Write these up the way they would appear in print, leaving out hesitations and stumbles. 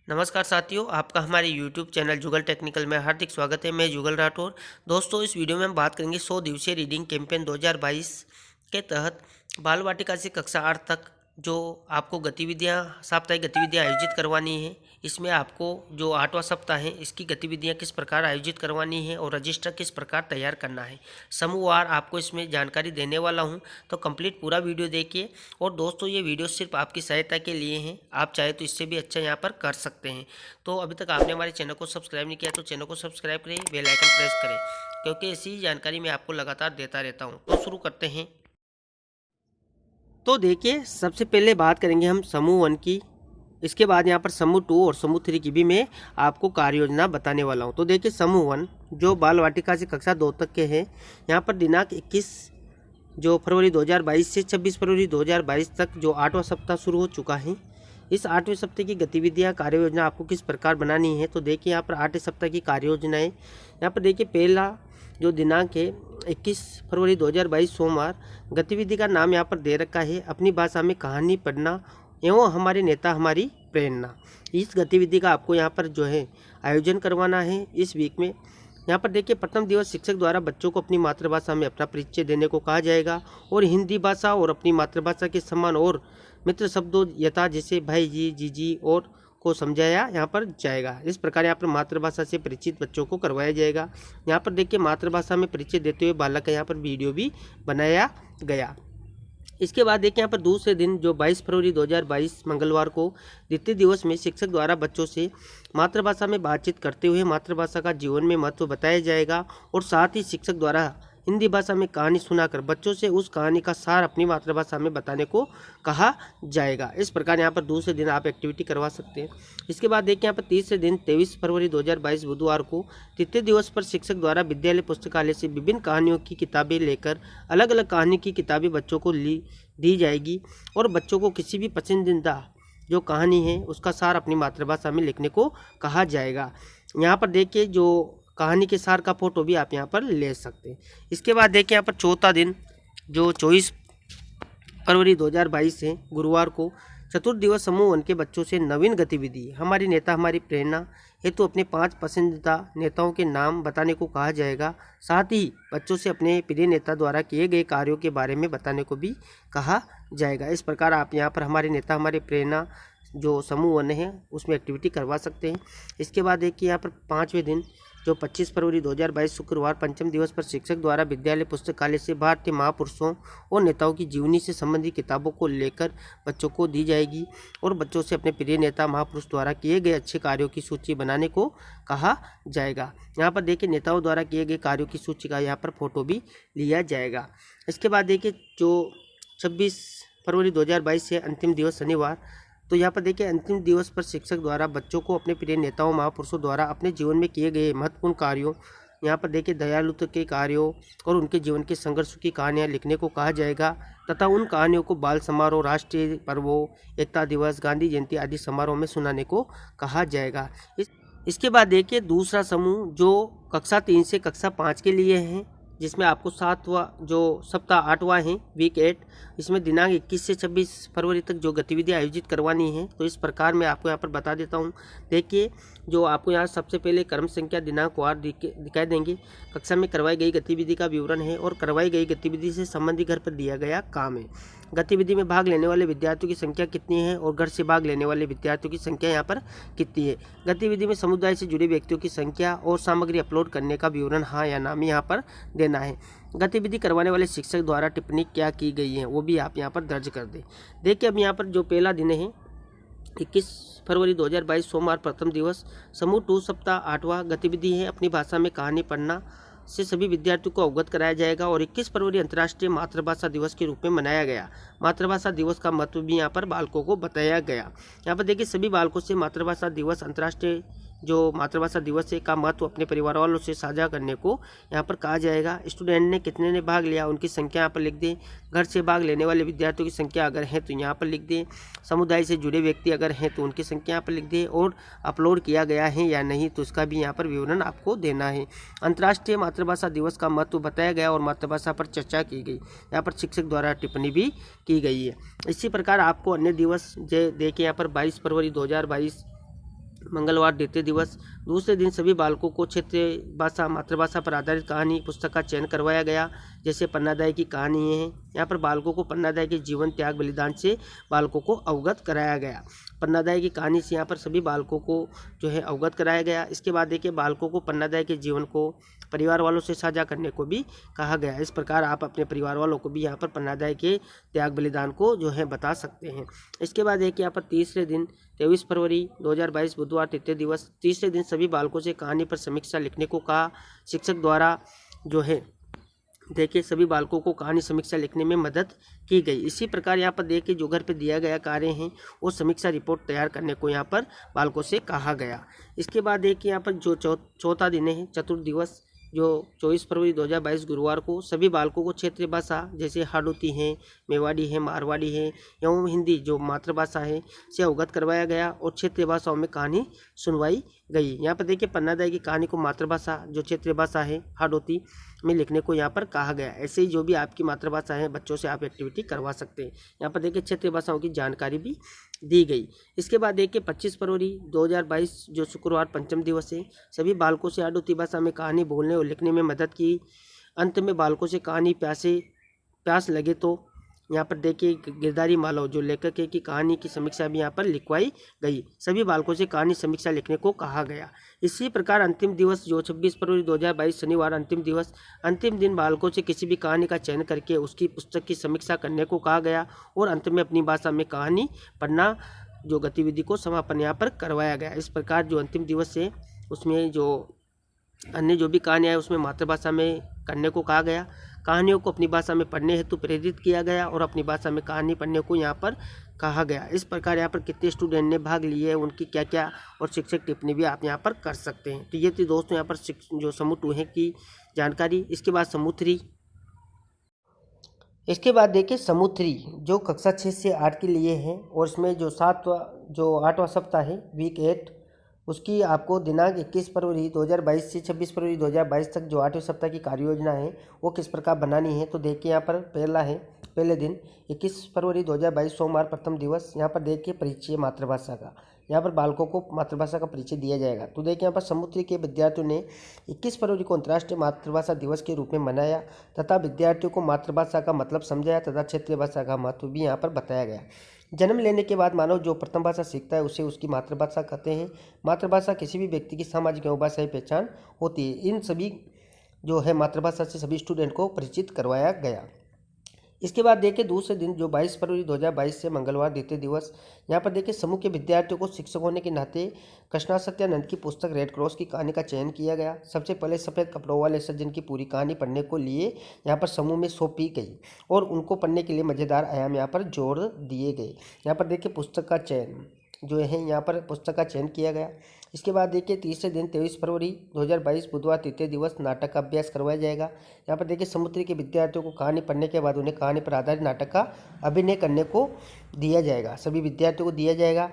नमस्कार साथियों, आपका हमारे YouTube चैनल जुगल टेक्निकल में हार्दिक स्वागत है। मैं जुगल राठौर। दोस्तों, इस वीडियो में हम बात करेंगे 100 दिवसीय रीडिंग कैंपेन 2022 के तहत बाल वाटिका से कक्षा 8 तक जो आपको साप्ताहिक गतिविधियां आयोजित करवानी है। इसमें आपको जो 8वां सप्ताह है इसकी गतिविधियां किस प्रकार आयोजित करवानी है और रजिस्टर किस प्रकार तैयार करना है, समूहवार आपको इसमें जानकारी देने वाला हूं। तो कंप्लीट पूरा वीडियो देखिए। और दोस्तों, ये वीडियो सिर्फ आपकी सहायता के लिए हैं, आप चाहे तो इससे भी अच्छा यहाँ पर कर सकते हैं। तो अभी तक आपने हमारे चैनल को सब्सक्राइब नहीं किया तो चैनल को सब्सक्राइब करें, बेल आइकन प्रेस करें, क्योंकि ऐसी जानकारी मैं आपको लगातार देता रहता हूँ। तो शुरू करते हैं। तो देखिए, सबसे पहले बात करेंगे हम समूह 1 की। इसके बाद यहाँ पर समूह 2 और समूह 3 की भी मैं आपको कार्य योजना बताने वाला हूँ। तो देखिए, समूह 1 जो बाल वाटिका से कक्षा 2 तक के हैं, यहाँ पर दिनांक 21 जो फरवरी 2022 से 26 फरवरी 2022 तक जो 8वां सप्ताह शुरू हो चुका है। इस 8वें सप्ताह की गतिविधियाँ कार्य योजना आपको किस प्रकार बनानी है। तो देखिए, यहाँ पर 8वें सप्ताह की कार्य योजनाएँ यहाँ पर देखिए, पहला जो दिनांक है 21 फरवरी 2022 सोमवार, गतिविधि का नाम यहाँ पर दे रखा है अपनी भाषा में कहानी पढ़ना एवं हमारे नेता हमारी प्रेरणा। इस गतिविधि का आपको यहाँ पर जो है आयोजन करवाना है इस वीक में। यहाँ पर देखिए, प्रथम दिवस शिक्षक द्वारा बच्चों को अपनी मातृभाषा में अपना परिचय देने को कहा जाएगा और हिंदी भाषा और अपनी मातृभाषा के समान और मित्र शब्दों यथा जैसे भाई जी, जीजी और को समझाया यहाँ पर जाएगा। इस प्रकार यहाँ पर मातृभाषा से परिचित बच्चों को करवाया जाएगा। यहाँ पर देखिए, मातृभाषा में परिचय देते हुए बालक का यहाँ पर वीडियो भी बनाया गया। इसके बाद देखिए, यहाँ पर दूसरे दिन जो 22 फरवरी 2022 मंगलवार को द्वितीय दिवस में शिक्षक द्वारा बच्चों से मातृभाषा में बातचीत करते हुए मातृभाषा का जीवन में महत्व बताया जाएगा और साथ ही शिक्षक द्वारा हिंदी भाषा में कहानी सुनाकर बच्चों से उस कहानी का सार अपनी मातृभाषा में बताने को कहा जाएगा। इस प्रकार यहाँ पर दूसरे दिन आप एक्टिविटी करवा सकते हैं। इसके बाद देखिए, यहाँ पर तीसरे दिन 23 फरवरी 2022 बुधवार को तृतीय दिवस पर शिक्षक द्वारा विद्यालय पुस्तकालय से विभिन्न कहानियों की किताबें लेकर अलग अलग कहानी की किताबें बच्चों को दी जाएगी और बच्चों को किसी भी पसंदीदा जो कहानी है उसका सार अपनी मातृभाषा में लिखने को कहा जाएगा। यहाँ पर देखिए, जो कहानी के सार का फोटो भी आप यहाँ पर ले सकते हैं। इसके बाद देखिए, यहाँ पर चौथा दिन जो 24 फरवरी 2022 है गुरुवार को चतुर्थ दिवस समूह 1 के बच्चों से नवीन गतिविधि हमारी नेता हमारी प्रेरणा हेतु अपने 5 पसंदीदा नेताओं के नाम बताने को कहा जाएगा। साथ ही बच्चों से अपने प्रिय नेता द्वारा किए गए कार्यों के बारे में बताने को भी कहा जाएगा। इस प्रकार आप यहाँ पर हमारे नेता हमारी प्रेरणा जो समूह 1 है उसमें एक्टिविटी करवा सकते हैं। इसके बाद देखिए, यहाँ पर 5वें दिन जो 25 फरवरी 2022 शुक्रवार पंचम दिवस पर शिक्षक द्वारा विद्यालय पुस्तकालय से भारतीय महापुरुषों और नेताओं की जीवनी से संबंधित किताबों को लेकर बच्चों को दी जाएगी और बच्चों से अपने प्रिय नेता महापुरुष द्वारा किए गए अच्छे कार्यों की सूची बनाने को कहा जाएगा। यहाँ पर देखिए, नेताओं द्वारा किए गए कार्यों की सूची का यहाँ पर फोटो भी लिया जाएगा। इसके बाद देखिए, जो 26 फरवरी 2022 से अंतिम दिवस शनिवार, तो यहाँ पर देखिए, अंतिम दिवस पर शिक्षक द्वारा बच्चों को अपने प्रिय नेताओं महापुरुषों द्वारा अपने जीवन में किए गए महत्वपूर्ण कार्यों, यहाँ पर देखिए दयालुत्व के कार्यों और उनके जीवन के संघर्ष की कहानियाँ लिखने को कहा जाएगा तथा उन कहानियों को बाल समारोह, राष्ट्रीय पर्वों, एकता दिवस, गांधी जयंती आदि समारोह में सुनाने को कहा जाएगा। इसके बाद देखिए, दूसरा समूह जो कक्षा 3 से कक्षा 5 के लिए है, जिसमें आपको 7वां जो सप्ताह 8वां है वीक 8, इसमें दिनांक 21 से 26 फरवरी तक जो गतिविधि आयोजित करवानी है। तो इस प्रकार मैं आपको यहाँ पर बता देता हूँ। देखिए, जो आपको यहाँ सबसे पहले क्रम संख्या दिनांक वार दिखाई देंगे। कक्षा में करवाई गई गतिविधि का विवरण है और करवाई गई गतिविधि से संबंधित घर पर दिया गया काम है। गतिविधि में भाग लेने वाले विद्यार्थियों की संख्या कितनी है और घर से भाग लेने वाले विद्यार्थियों की संख्या यहाँ पर कितनी है। गतिविधि में समुदाय से जुड़े व्यक्तियों की संख्या और सामग्री अपलोड करने का विवरण हाँ या ना यहाँ पर देना है। गतिविधि करवाने वाले शिक्षक द्वारा टिप्पणी क्या की गई है वो भी आप यहाँ पर दर्ज कर दें। देखिए, अब यहाँ पर जो पहला दिन है 21 फरवरी 2022 सोमवार प्रथम दिवस समूह 2 सप्ताह 8वां गतिविधि है अपनी भाषा में कहानी पढ़ना से सभी विद्यार्थियों को अवगत कराया जाएगा और 21 फरवरी अंतर्राष्ट्रीय मातृभाषा दिवस के रूप में मनाया गया। मातृभाषा दिवस का महत्व भी यहाँ पर बालकों को बताया गया। यहाँ पर देखिए, सभी बालकों से मातृभाषा दिवस अंतर्राष्ट्रीय जो मातृभाषा दिवस है का महत्व अपने परिवार वालों से साझा करने को यहाँ पर कहा जाएगा। स्टूडेंट ने कितने ने भाग लिया उनकी संख्या यहाँ पर लिख दें। घर से भाग लेने वाले विद्यार्थियों की संख्या अगर है तो यहाँ पर लिख दें। समुदाय से जुड़े व्यक्ति अगर हैं तो उनकी संख्या यहाँ पर लिख दें और अपलोड किया गया है या नहीं तो उसका भी यहाँ पर विवरण आपको देना है। अंतर्राष्ट्रीय मातृभाषा दिवस का महत्व बताया गया और मातृभाषा पर चर्चा की गई। यहाँ पर शिक्षक द्वारा टिप्पणी भी की गई है। इसी प्रकार आपको अन्य दिवस देखिए, यहाँ पर 22 फरवरी 2022 मंगलवार द्वितीय दिवस। दूसरे दिन सभी बालकों को क्षेत्रीय भाषा मातृभाषा पर आधारित कहानी पुस्तक का चयन करवाया गया, जैसे पन्नादाई की कहानी है। यहाँ पर बालकों को पन्नादाई के जीवन त्याग बलिदान से बालकों को अवगत कराया गया। पन्नादाई की कहानी से यहाँ पर सभी बालकों को जो है अवगत कराया गया। इसके बाद देखिए बालकों को पन्नादाई के जीवन को परिवार वालों से साझा करने को भी कहा गया। इस प्रकार आप अपने परिवार वालों को भी यहाँ पर पन्नादाई के त्याग बलिदान को जो है बता सकते हैं। इसके बाद देखिए यहाँ पर तीसरे दिन 23 फरवरी 2022 बुधवार तृतीय दिवस। तीसरे दिन सभी बालकों से कहानी पर समीक्षा लिखने को कहा। शिक्षक द्वारा जो है देखिए सभी बालकों को कहानी समीक्षा लिखने में मदद की गई। इसी प्रकार यहाँ पर देखिए जो घर पे दिया गया कार्य है वो समीक्षा रिपोर्ट तैयार करने को यहाँ पर बालकों से कहा गया। इसके बाद देखिए यहाँ पर जो चौथा दिन है चतुर्थ दिवस, जो 24 फरवरी 2022 गुरुवार को सभी बालकों को क्षेत्रीय भाषा जैसे हाडोती है, मेवाड़ी है, मारवाड़ी है एवं हिंदी जो मातृभाषा है से अवगत करवाया गया और क्षेत्रीय भाषाओं में कहानी सुनवाई गई। यहाँ पर देखिए पन्नादाई की कहानी को मातृभाषा जो क्षेत्रीय भाषा है हाडोती में लिखने को यहाँ पर कहा गया। ऐसे ही जो भी आपकी मातृभाषा है बच्चों से आप एक्टिविटी करवा सकते हैं। यहाँ पर देखिए क्षेत्रीय भाषाओं की जानकारी भी दी गई। इसके बाद देखिए 25 फरवरी 2022 जो शुक्रवार पंचम दिवस है, सभी बालकों से हाडोती भाषा में कहानी बोलने और लिखने में मदद की। अंत में बालकों से कहानी प्यास लगे तो यहाँ पर देखिए गिरधारी मालव जो लेखक है की कहानी की समीक्षा भी यहाँ पर लिखवाई गई। सभी बालकों से कहानी समीक्षा लिखने को कहा गया। इसी प्रकार अंतिम दिवस जो 26 फरवरी 2022 शनिवार अंतिम दिवस, अंतिम दिन बालकों से किसी भी कहानी का चयन करके उसकी पुस्तक की समीक्षा करने को कहा गया और अंत में अपनी भाषा में कहानी पढ़ना जो गतिविधि को समापन यहाँ पर करवाया गया। इस प्रकार जो अंतिम दिवस है उसमें जो अन्य जो भी कहानियाँ है उसमें मातृभाषा में करने को कहा गया। कहानियों को अपनी भाषा में पढ़ने हेतु प्रेरित किया गया और अपनी भाषा में कहानी पढ़ने को यहाँ पर कहा गया। इस प्रकार यहाँ पर कितने स्टूडेंट ने भाग लिए, उनकी क्या क्या और शिक्षक टिप्पणी भी आप यहाँ पर कर सकते हैं। तो ये थी दोस्तों यहाँ पर जो समूह 2 है की जानकारी। इसके बाद समूह 3, इसके बाद देखिए समूह 3 जो कक्षा 6 से 8 के लिए है और इसमें जो 8वां सप्ताह है वीक 8 उसकी आपको दिनांक 21 फरवरी 2022 से 26 फरवरी 2022 तक जो 8वें सप्ताह की कार्य योजना है वो किस प्रकार बनानी है। तो देखिए यहाँ पर पहले दिन 21 फरवरी 2022 सोमवार प्रथम दिवस। यहाँ पर देखिए परिचय मातृभाषा का, यहाँ पर बालकों को मातृभाषा का परिचय दिया जाएगा। तो देखिए यहाँ पर समूह 3 के विद्यार्थियों ने 21 फरवरी को अंतर्राष्ट्रीय मातृभाषा दिवस के रूप में मनाया तथा विद्यार्थियों को मातृभाषा का मतलब समझाया तथा क्षेत्रीय भाषा का महत्व भी यहाँ पर बताया गया। जन्म लेने के बाद मानव जो प्रथम भाषा सीखता है उसे उसकी मातृभाषा कहते हैं। मातृभाषा किसी भी व्यक्ति की सामाजिक एवं भाषाई पहचान होती है। इन सभी जो है मातृभाषा से सभी स्टूडेंट को परिचित करवाया गया। इसके बाद देखिए दूसरे दिन जो 22 फरवरी 2022 से मंगलवार द्वितीय दिवस, यहाँ पर देखिए समूह के विद्यार्थियों को शिक्षक होने के नाते कृष्णा सत्यानंद की पुस्तक रेड क्रॉस की कहानी का चयन किया गया। सबसे पहले सफ़ेद कपड़ों वाले सज्जन की पूरी कहानी पढ़ने को लिए यहाँ पर समूह में सौंपी गई और उनको पढ़ने के लिए मज़ेदार आयाम यहाँ पर जोड़ दिए गए। यहाँ पर देखिए पुस्तक का चयन जो है यहाँ पर पुस्तक का चयन किया गया। इसके बाद देखिए तीसरे दिन 23 फरवरी 2022 बुधवार तृतीय दिवस नाटक का अभ्यास करवाया जाएगा। यहाँ पर देखिए समूह 3 के विद्यार्थियों को कहानी पढ़ने के बाद उन्हें कहानी पर आधारित नाटक का अभिनय करने को दिया जाएगा। सभी विद्यार्थियों को दिया जाएगा।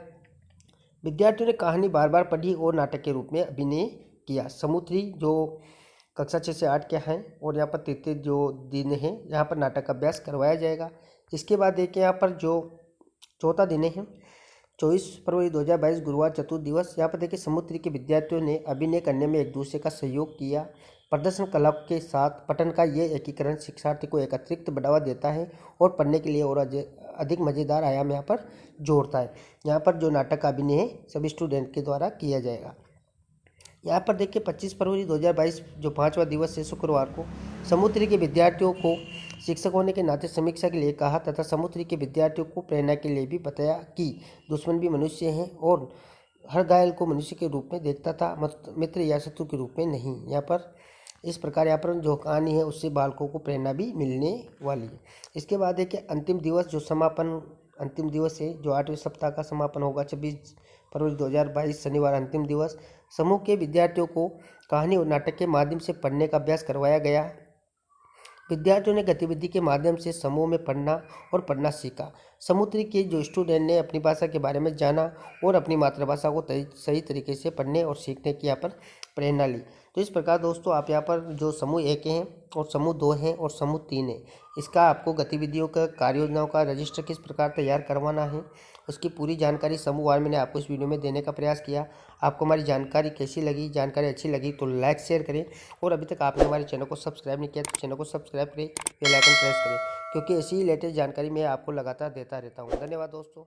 विद्यार्थियों ने कहानी बार बार पढ़ी और नाटक के रूप में अभिनय किया। समूह 3 जो कक्षा 6 से 8 के हैं और यहाँ पर तृतीय जो दिन है यहाँ पर नाटक का अभ्यास करवाया जाएगा। इसके बाद देखिए यहाँ पर जो चौथा दिन है 24 फरवरी 2022 गुरुवार चतुर्थ दिवस। यहाँ पर देखिए समूह 3 के विद्यार्थियों ने अभिनय करने में एक दूसरे का सहयोग किया। प्रदर्शन कला के साथ पठन का ये एकीकरण शिक्षार्थी को एक अतिरिक्त बढ़ावा देता है और पढ़ने के लिए और अधिक मज़ेदार आयाम यहाँ पर जोड़ता है। यहाँ पर जो नाटक का अभिनय है सभी स्टूडेंट के द्वारा किया जाएगा। यहाँ पर देखिए 25 फरवरी 2022 जो 5वां दिवस है शुक्रवार को समूह 3 के विद्यार्थियों को शिक्षक होने के नाते समीक्षा के लिए कहा तथा समूह 3 के विद्यार्थियों को प्रेरणा के लिए भी बताया कि दुश्मन भी मनुष्य हैं और हर घायल को मनुष्य के रूप में देखता था, मित्र या शत्रु के रूप में नहीं। यहाँ पर इस प्रकार यहाँ पर जो कहानी है उससे बालकों को प्रेरणा भी मिलने वाली है। इसके बाद देखिए अंतिम दिवस जो अंतिम दिवस है जो 8वें सप्ताह का समापन होगा 26 फरवरी 2022 शनिवार अंतिम दिवस। समूह के विद्यार्थियों को कहानी और नाटक के माध्यम से पढ़ने का अभ्यास करवाया गया। विद्यार्थियों ने गतिविधि के माध्यम से समूह में पढ़ना और पढ़ना सीखा। समूह 3 के जो स्टूडेंट ने अपनी भाषा के बारे में जाना और अपनी मातृभाषा को सही तरीके से पढ़ने और सीखने की यहाँ पर प्रेरणा ली। तो इस प्रकार दोस्तों आप यहाँ पर जो समूह 1 हैं और समूह 2 हैं और समूह 3 है, इसका आपको गतिविधियों का, कार्य योजनाओं का रजिस्टर किस प्रकार तैयार करवाना है, उसकी पूरी जानकारी समूहवार मैंने आपको इस वीडियो में देने का प्रयास किया। आपको हमारी जानकारी कैसी लगी, जानकारी अच्छी लगी तो लाइक शेयर करें, और अभी तक आपने हमारे चैनल को सब्सक्राइब नहीं किया तो चैनल को सब्सक्राइब करें, बेल आइकन प्रेस करें, क्योंकि ऐसी ही लेटेस्ट जानकारी मैं आपको लगातार देता रहता हूँ। धन्यवाद दोस्तों।